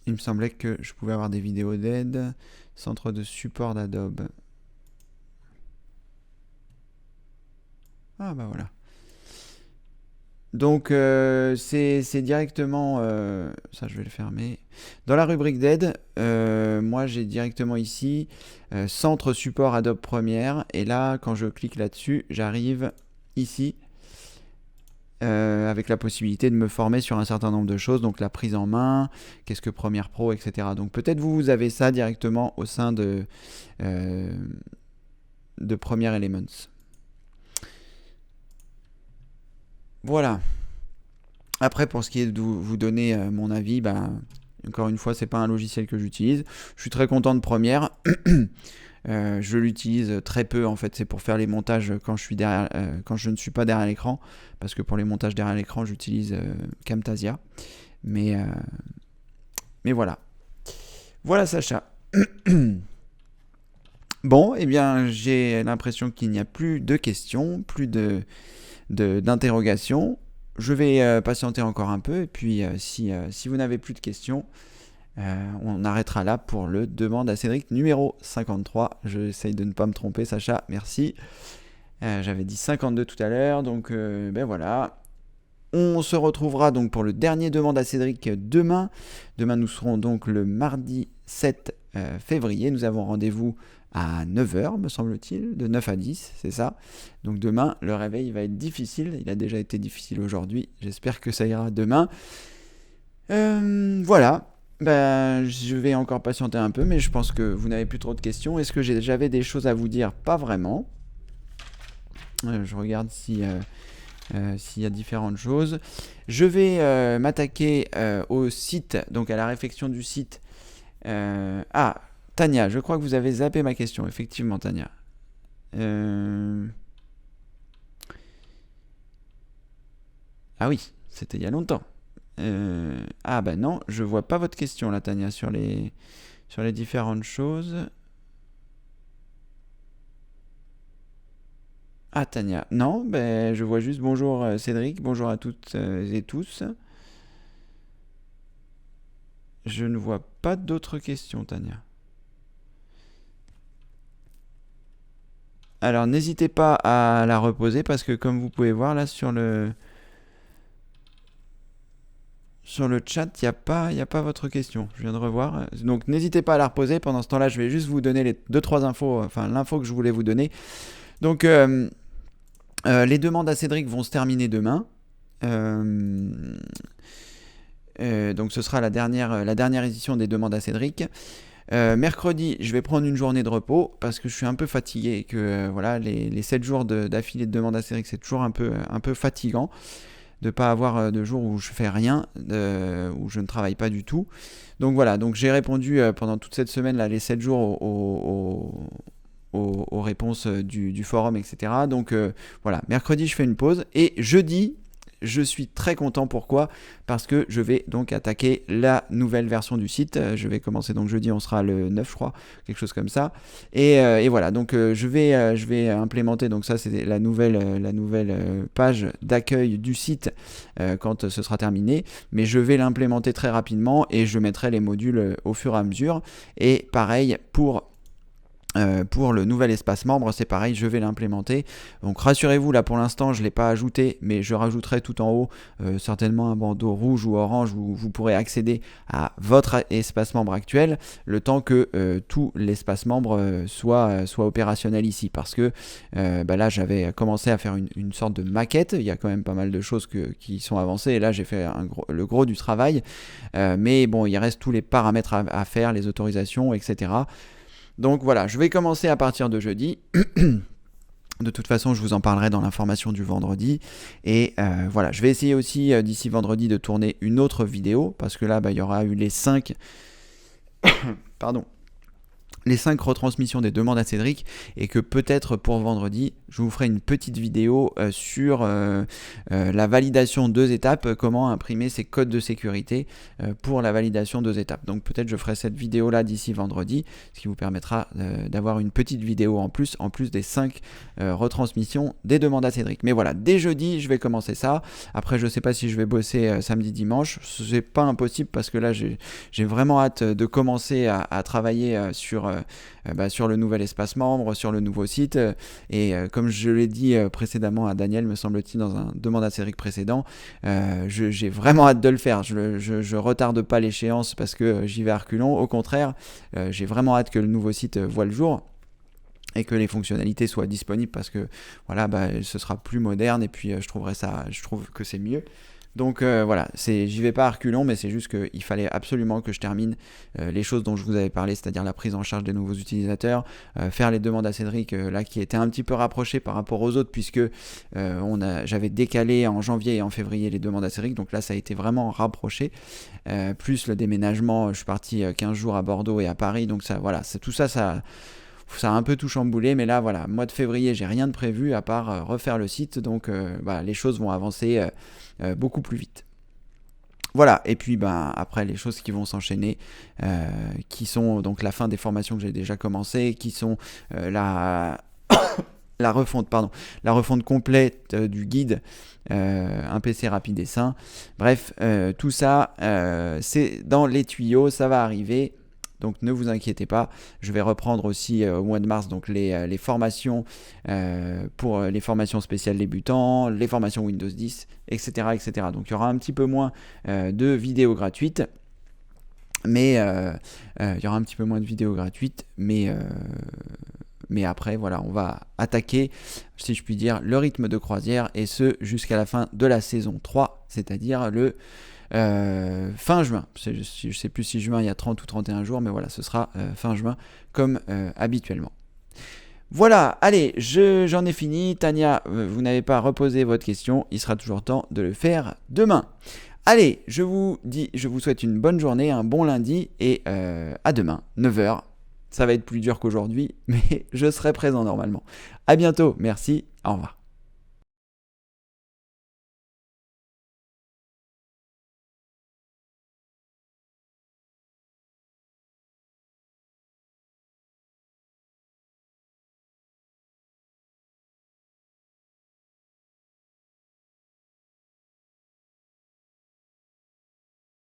Il me semblait que je pouvais avoir des vidéos d'aide, centre de support d'Adobe. Ah bah voilà. Donc c'est directement, ça je vais le fermer, dans la rubrique d'aide, moi j'ai directement ici, centre support Adobe Premiere, et là quand je clique là-dessus, j'arrive ici, avec la possibilité de me former sur un certain nombre de choses, donc la prise en main, qu'est-ce que Premiere Pro, etc. Donc peut-être vous avez ça directement au sein de Premiere Elements. Voilà. Après, pour ce qui est de vous donner mon avis, encore une fois, c'est pas un logiciel que j'utilise. Je suis très content de Premiere. Je l'utilise très peu en fait, c'est pour faire les montages quand je ne suis pas derrière l'écran, parce que pour les montages derrière l'écran j'utilise Camtasia, mais voilà. Voilà Sacha. Bon, eh bien j'ai l'impression qu'il n'y a plus de questions, plus d'interrogations. Je vais patienter encore un peu, et puis si vous n'avez plus de questions, on arrêtera là pour le demande à Cédric numéro 53. J'essaye de ne pas me tromper, Sacha, merci. J'avais dit 52 tout à l'heure, donc voilà. On se retrouvera donc pour le dernier demande à Cédric demain. Demain, nous serons donc le mardi 7 février. Nous avons rendez-vous à 9h, me semble-t-il, de 9 à 10, c'est ça. Donc demain, le réveil va être difficile. Il a déjà été difficile aujourd'hui. J'espère que ça ira demain. Voilà. Je vais encore patienter un peu, mais je pense que vous n'avez plus trop de questions. Est-ce que j'avais des choses à vous dire? Pas vraiment. Je regarde s'il y a différentes choses. Je vais m'attaquer au site, donc à la réflexion du site. Tania, je crois que vous avez zappé ma question, effectivement, Tania. Ah oui, c'était il y a longtemps. Non, je vois pas votre question là, Tania, sur les différentes choses. Ah, Tania, non, je vois juste bonjour Cédric, bonjour à toutes et tous. Je ne vois pas d'autres questions, Tania. Alors, n'hésitez pas à la reposer parce que comme vous pouvez voir là sur le chat, il n'y a pas votre question. Je viens de revoir. Donc, n'hésitez pas à la reposer. Pendant ce temps-là, je vais juste vous donner les 2-3 infos, l'info que je voulais vous donner. Donc, les demandes à Cédric vont se terminer demain. Donc, ce sera la dernière édition des demandes à Cédric. Mercredi, je vais prendre une journée de repos parce que je suis un peu fatigué et que les 7 jours d'affilée de demande à Cédric, c'est toujours un peu fatigant de ne pas avoir de jours où je fais rien, où je ne travaille pas du tout. Donc voilà, donc j'ai répondu pendant toute cette semaine, là, les 7 jours aux réponses du forum, etc. Donc voilà, mercredi, je fais une pause et jeudi, je suis très content. Pourquoi? Parce que je vais donc attaquer la nouvelle version du site. Je vais commencer donc jeudi, on sera le 9 je crois, quelque chose comme ça. Et voilà, donc je vais implémenter, donc ça c'est la nouvelle page d'accueil du site quand ce sera terminé. Mais je vais l'implémenter très rapidement et je mettrai les modules au fur et à mesure. Et pareil pour le nouvel espace membre, c'est pareil, je vais l'implémenter. Donc rassurez-vous, là pour l'instant je ne l'ai pas ajouté, mais je rajouterai tout en haut certainement un bandeau rouge ou orange où vous pourrez accéder à votre espace membre actuel, le temps que tout l'espace membre soit opérationnel ici. Parce que là j'avais commencé à faire une sorte de maquette, il y a quand même pas mal de choses qui sont avancées, et là j'ai fait le gros du travail. Mais bon, il reste tous les paramètres à faire, les autorisations, etc. Donc voilà, je vais commencer à partir de jeudi. De toute façon, je vous en parlerai dans l'information du vendredi. Et voilà, je vais essayer aussi d'ici vendredi de tourner une autre vidéo. Parce que là, il y aura eu les 5... Pardon. Les 5 retransmissions des demandes à Cédric, et que peut-être pour vendredi, je vous ferai une petite vidéo sur la validation 2 étapes, comment imprimer ces codes de sécurité pour la validation 2 étapes. Donc peut-être je ferai cette vidéo-là d'ici vendredi, ce qui vous permettra d'avoir une petite vidéo en plus des 5 retransmissions des demandes à Cédric. Mais voilà, dès jeudi, je vais commencer ça. Après, je ne sais pas si je vais bosser samedi, dimanche. C'est pas impossible parce que là, j'ai vraiment hâte de commencer à travailler sur le nouvel espace membre, sur le nouveau site. Et comme je l'ai dit précédemment à Daniel, me semble-t-il, dans un demande à Cédric précédent, j'ai vraiment hâte de le faire. Je retarde pas l'échéance parce que j'y vais à reculons. Au contraire, j'ai vraiment hâte que le nouveau site voit le jour. et que les fonctionnalités soient disponibles parce que voilà, ce sera plus moderne et puis je trouve que c'est mieux. Donc voilà, j'y vais pas à reculons, mais c'est juste qu'il fallait absolument que je termine les choses dont je vous avais parlé, c'est-à-dire la prise en charge des nouveaux utilisateurs, faire les demandes à Cédric, là qui était un petit peu rapproché par rapport aux autres, puisque j'avais décalé en janvier et en février les demandes à Cédric, donc là ça a été vraiment rapproché, plus le déménagement, je suis parti 15 jours à Bordeaux et à Paris, donc ça, voilà, tout ça a un peu tout chamboulé, mais là voilà, mois de février j'ai rien de prévu à part refaire le site, donc les choses vont avancer beaucoup plus vite. Voilà, et puis après les choses qui vont s'enchaîner, qui sont donc la fin des formations que j'ai déjà commencées, qui sont la refonte complète du guide, un PC rapide et sain. Bref, tout ça, c'est dans les tuyaux, ça va arriver. Donc ne vous inquiétez pas, je vais reprendre aussi au mois de mars donc les formations pour les formations spéciales débutants, les formations Windows 10, etc. etc. Donc il y aura un petit peu moins de vidéos gratuites, mais mais après voilà, on va attaquer, si je puis dire, le rythme de croisière, et ce jusqu'à la fin de la saison 3, c'est-à-dire le fin juin. Je ne sais plus si juin il y a 30 ou 31 jours, mais voilà, ce sera fin juin comme habituellement. Voilà, allez, j'en ai fini. Tania, vous n'avez pas reposé votre question, il sera toujours temps de le faire demain. Allez, je vous souhaite une bonne journée, un bon lundi, et à demain, 9h. Ça va être plus dur qu'aujourd'hui, mais je serai présent normalement. À bientôt, merci, au revoir.